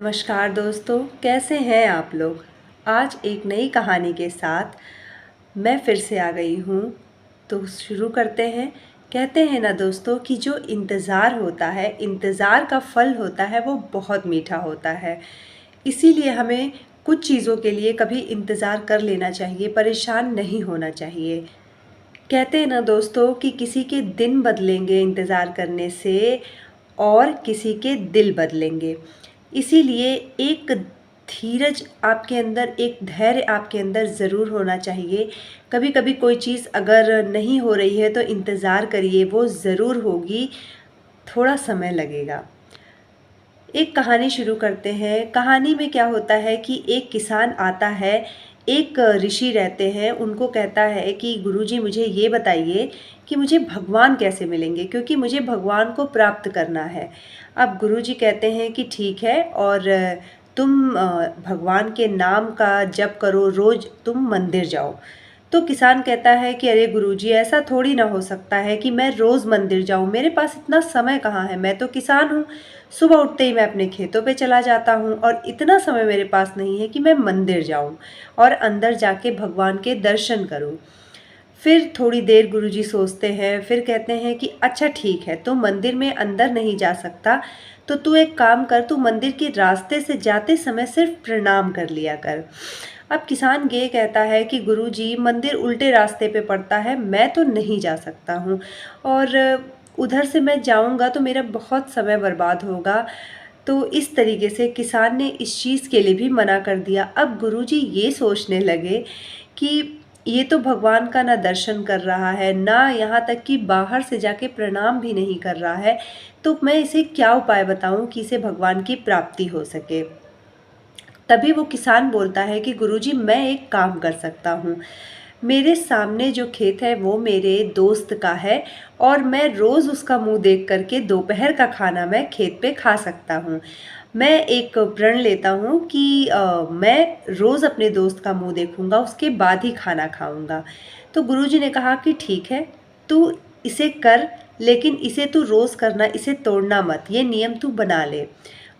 नमस्कार दोस्तों, कैसे हैं आप लोग। आज एक नई कहानी के साथ मैं फिर से आ गई हूँ। तो शुरू करते हैं। कहते हैं ना दोस्तों कि जो इंतज़ार होता है, इंतज़ार का फल होता है वो बहुत मीठा होता है। इसीलिए हमें कुछ चीज़ों के लिए कभी इंतज़ार कर लेना चाहिए, परेशान नहीं होना चाहिए। कहते हैं ना दोस्तों कि किसी के दिन बदलेंगे इंतज़ार करने से और किसी के दिल बदलेंगे। इसीलिए एक धीरज आपके अंदर, एक धैर्य आपके अंदर ज़रूर होना चाहिए। कभी-कभी कोई चीज़ अगर नहीं हो रही है तो इंतज़ार करिए, वो ज़रूर होगी, थोड़ा समय लगेगा। एक कहानी शुरू करते हैं। कहानी में क्या होता है कि एक किसान आता है, एक ऋषि रहते हैं, उनको कहता है कि गुरुजी मुझे ये बताइए कि मुझे भगवान कैसे मिलेंगे, क्योंकि मुझे भगवान को प्राप्त करना है। अब गुरुजी कहते हैं कि ठीक है, और तुम भगवान के नाम का जप करो, रोज़ तुम मंदिर जाओ। तो किसान कहता है कि अरे गुरुजी, ऐसा थोड़ी ना हो सकता है कि मैं रोज़ मंदिर जाऊँ, मेरे पास इतना समय कहाँ है, मैं तो किसान हूँ। सुबह उठते ही मैं अपने खेतों पे चला जाता हूँ और इतना समय मेरे पास नहीं है कि मैं मंदिर जाऊँ और अंदर जाके भगवान के दर्शन करूँ। फिर थोड़ी देर गुरुजी सोचते हैं, फिर कहते हैं कि अच्छा ठीक है, तू मंदिर में अंदर नहीं जा सकता, तो तू एक काम कर, तू मंदिर के रास्ते से जाते समय सिर्फ प्रणाम कर लिया कर। अब किसान ये कहता है कि गुरुजी मंदिर उल्टे रास्ते पे पड़ता है, मैं तो नहीं जा सकता हूँ, और उधर से मैं जाऊँगा तो मेरा बहुत समय बर्बाद होगा। तो इस तरीके से किसान ने इस चीज़ के लिए भी मना कर दिया। अब गुरुजी ये सोचने लगे कि ये तो भगवान का ना दर्शन कर रहा है, ना यहाँ तक कि बाहर से जाके प्रणाम भी नहीं कर रहा है, तो मैं इसे क्या उपाय बताऊँ कि इसे भगवान की प्राप्ति हो सके। तभी वो किसान बोलता है कि गुरुजी मैं एक काम कर सकता हूँ। मेरे सामने जो खेत है वो मेरे दोस्त का है, और मैं रोज़ उसका मुँह देख कर के दोपहर का खाना मैं खेत पे खा सकता हूँ। मैं एक प्रण लेता हूँ कि मैं रोज़ अपने दोस्त का मुँह देखूँगा, उसके बाद ही खाना खाऊँगा। तो गुरुजी ने कहा कि ठीक है, तू इसे कर, लेकिन इसे तू रोज़ करना, इसे तोड़ना मत, ये नियम तू बना ले।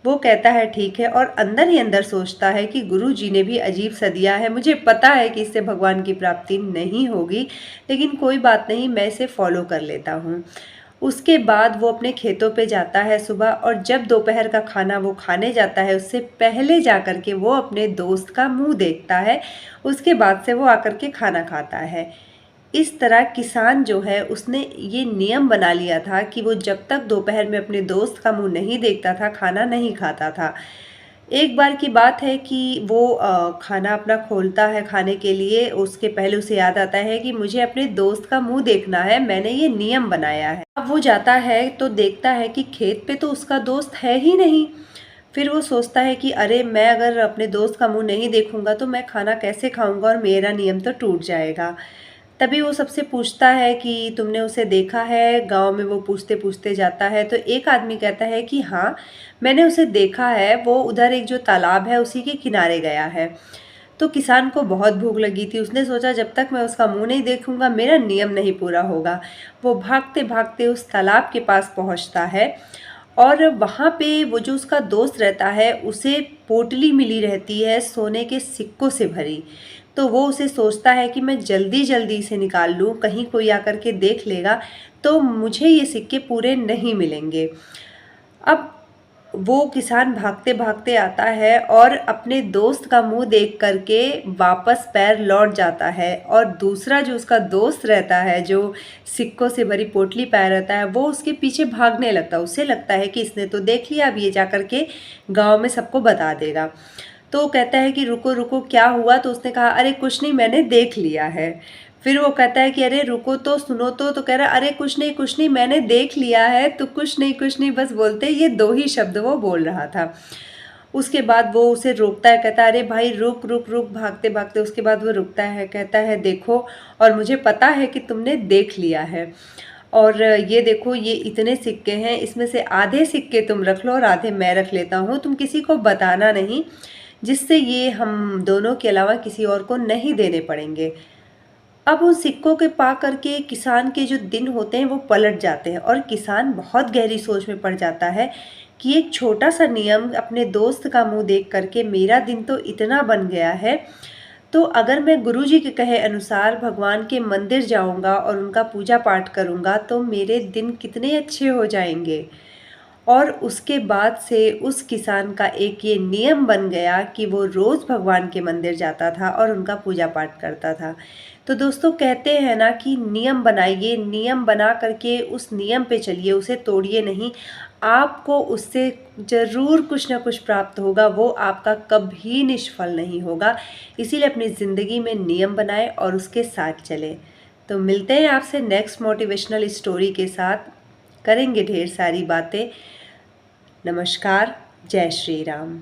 वो कहता है ठीक है, और अंदर ही अंदर सोचता है कि गुरुजी ने भी अजीब सा दिया है, मुझे पता है कि इससे भगवान की प्राप्ति नहीं होगी, लेकिन कोई बात नहीं, मैं इसे फॉलो कर लेता हूँ। उसके बाद वो अपने खेतों पे जाता है सुबह, और जब दोपहर का खाना वो खाने जाता है उससे पहले जाकर के वो अपने दोस्त का मुँह देखता है, उसके बाद से वो आकर के खाना खाता है। इस तरह किसान जो है उसने ये नियम बना लिया था कि वो जब तक दोपहर में अपने दोस्त का मुँह नहीं देखता था, खाना नहीं खाता था। एक बार की बात है कि वो खाना अपना खोलता है खाने के लिए, उसके पहले उसे याद आता है कि मुझे अपने दोस्त का मुँह देखना है, मैंने ये नियम बनाया है। अब वो जाता है तो देखता है कि खेत पे तो उसका दोस्त है ही नहीं। फिर वो सोचता है कि अरे, मैं अगर अपने दोस्त का मुँह नहीं देखूँगा तो मैं खाना कैसे खाऊँगा, और मेरा नियम तो टूट जाएगा। तभी वो सबसे पूछता है कि तुमने उसे देखा है? गाँव में वो पूछते-पूछते जाता है, तो एक आदमी कहता है कि हाँ, मैंने उसे देखा है, वो उधर एक जो तालाब है उसी के किनारे गया है। तो किसान को बहुत भूख लगी थी, उसने सोचा जब तक मैं उसका मुँह नहीं देखूँगा मेरा नियम नहीं पूरा होगा। वो भागते-भागते उस तालाब के पास पहुँचता है, और वहाँ पे वो जो उसका दोस्त रहता है उसे पोटली मिली रहती है सोने के सिक्कों से भरी। तो वो उसे सोचता है कि मैं जल्दी-जल्दी इसे निकाल लूँ, कहीं कोई आकर के देख लेगा तो मुझे ये सिक्के पूरे नहीं मिलेंगे। अब वो किसान भागते-भागते आता है और अपने दोस्त का मुँह देख कर के वापस पैर लौट जाता है, और दूसरा जो उसका दोस्त रहता है, जो सिक्कों से भरी पोटली पाया रहता है, वो उसके पीछे भागने लगता है। उसे लगता है कि इसने तो देख लिया, अब ये जाकर के गाँव में सबको बता देगा। तो वो कहता है कि रुको, रुको, क्या हुआ? तो उसने कहा अरे कुछ नहीं, मैंने देख लिया है। फिर वो कहता है कि अरे रुको तो, सुनो तो कह रहा अरे कुछ नहीं, मैंने देख लिया है, तो कुछ नहीं, बस बोलते ये 2 ही शब्द वो बोल रहा था। उसके बाद वो उसे रोकता है, कहता है अरे भाई रुक, रुक, रुक, भागते-भागते उसके बाद वो रुकता है, कहता है देखो, और मुझे पता है कि तुमने देख लिया है, और ये देखो ये इतने सिक्के हैं, इसमें से आधे सिक्के तुम रख लो और आधे मैं रख लेता हूँ, तुम किसी को बताना नहीं, जिससे ये हम दोनों के अलावा किसी और को नहीं देने पड़ेंगे। अब उन सिक्कों के पा करके किसान के जो दिन होते हैं वो पलट जाते हैं, और किसान बहुत गहरी सोच में पड़ जाता है कि एक छोटा सा नियम अपने दोस्त का मुंह देख करके मेरा दिन तो इतना बन गया है। तो अगर मैं गुरुजी के कहे अनुसार भगवान के मंदिर जाऊंगा और उनका पूजा पाठ करूंगा तो मेरे दिन कितने अच्छे हो जाएंगे। और उसके बाद से उस किसान का एक ये नियम बन गया कि वो रोज़ भगवान के मंदिर जाता था और उनका पूजा पाठ करता था। तो दोस्तों कहते हैं ना कि नियम बनाइए, नियम बना करके उस नियम पे चलिए, उसे तोड़िए नहीं। आपको उससे ज़रूर कुछ ना कुछ प्राप्त होगा, वो आपका कभी निष्फल नहीं होगा। इसीलिए अपनी ज़िंदगी में नियम बनाएं और उसके साथ चलें। तो मिलते हैं आपसे नेक्स्ट मोटिवेशनल स्टोरी के साथ, करेंगे ढेर सारी बातें। नमस्कार, जय श्री राम।